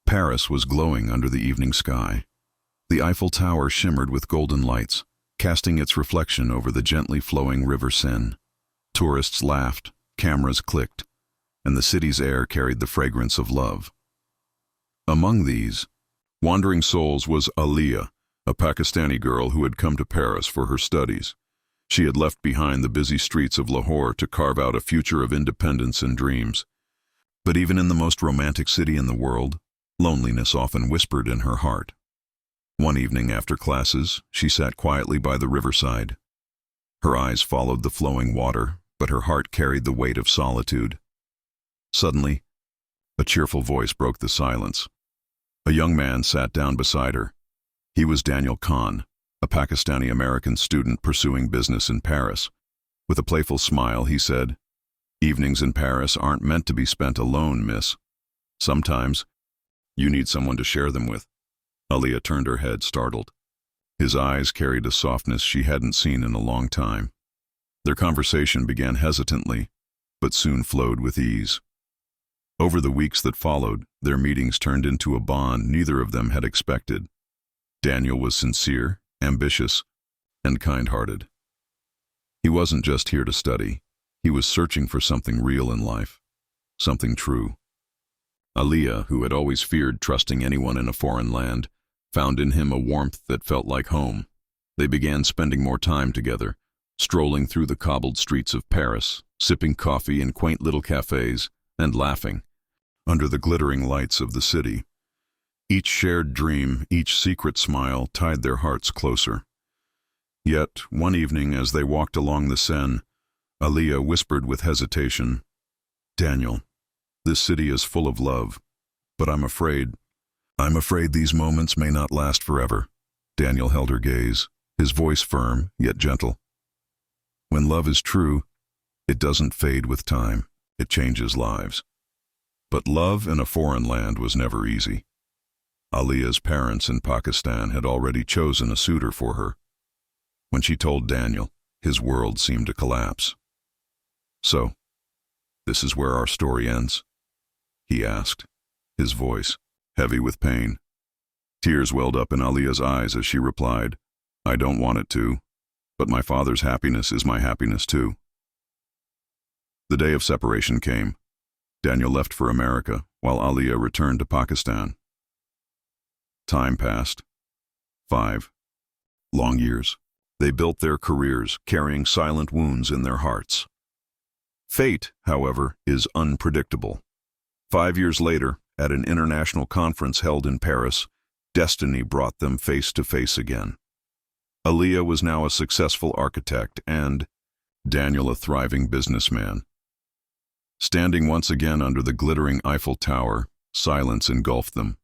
Paris was glowing under the evening sky. The Eiffel Tower shimmered with golden lights, casting its reflection over the gently flowing River Seine. Tourists laughed, cameras clicked, and the city's air carried the fragrance of love. Among these wandering souls was Aliya, a Pakistani girl who had come to Paris for her studies. She had left behind the busy streets of Lahore to carve out a future of independence and dreams. But even in the most romantic city in the world, loneliness often whispered in her heart. One evening after classes, she sat quietly by the riverside. Her eyes followed the flowing water, but her heart carried the weight of solitude. Suddenly, a cheerful voice broke the silence. A young man sat down beside her. He was Daniel Khan, a Pakistani-American student pursuing business in Paris. With a playful smile, he said, "Evenings in Paris aren't meant to be spent alone, miss. Sometimes, you need someone to share them with." Aliya turned her head, startled. His eyes carried a softness she hadn't seen in a long time. Their conversation began hesitantly, but soon flowed with ease. Over the weeks that followed, their meetings turned into a bond neither of them had expected. Daniel was sincere, ambitious, and kind-hearted. He wasn't just here to study. He was searching for something real in life, something true. Aliya, who had always feared trusting anyone in a foreign land, found in him a warmth that felt like home. They began spending more time together, strolling through the cobbled streets of Paris, sipping coffee in quaint little cafes, and laughing under the glittering lights of the city. Each shared dream, each secret smile tied their hearts closer. Yet, one evening as they walked along the Seine, Aliya whispered with hesitation, "Daniel, this city is full of love, but I'm afraid these moments may not last forever." Daniel held her gaze, his voice firm, yet gentle. "When love is true, it doesn't fade with time, it changes lives." But love in a foreign land was never easy. Aliya's parents in Pakistan had already chosen a suitor for her. When she told Daniel, his world seemed to collapse. "So, this is where our story ends?" he asked, his voice heavy with pain. Tears welled up in Aliya's eyes as she replied, "I don't want it to, but my father's happiness is my happiness too." The day of separation came. Daniel left for America, while Aliya returned to Pakistan. Time passed. 5 long years. They built their careers, carrying silent wounds in their hearts. Fate, however, is unpredictable. 5 years later, at an international conference held in Paris, destiny brought them face to face again. Aliya was now a successful architect and Daniel a thriving businessman. Standing once again under the glittering Eiffel Tower, silence engulfed them.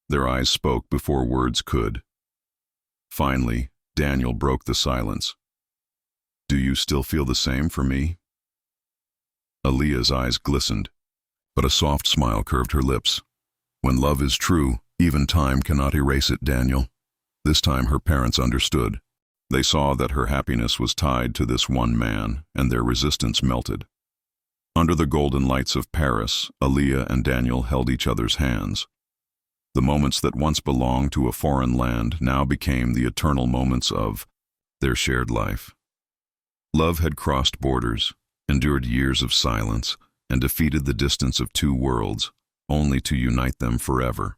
Their eyes spoke before words could. Finally, Daniel broke the silence. "Do you still feel the same for me?" Aliya's eyes glistened, but a soft smile curved her lips. "When love is true, even time cannot erase it, Daniel." This time her parents understood. They saw that her happiness was tied to this one man, and their resistance melted. Under the golden lights of Paris, Aliya and Daniel held each other's hands. The moments that once belonged to a foreign land now became the eternal moments of their shared life. Love had crossed borders, endured years of silence, and defeated the distance of two worlds, only to unite them forever.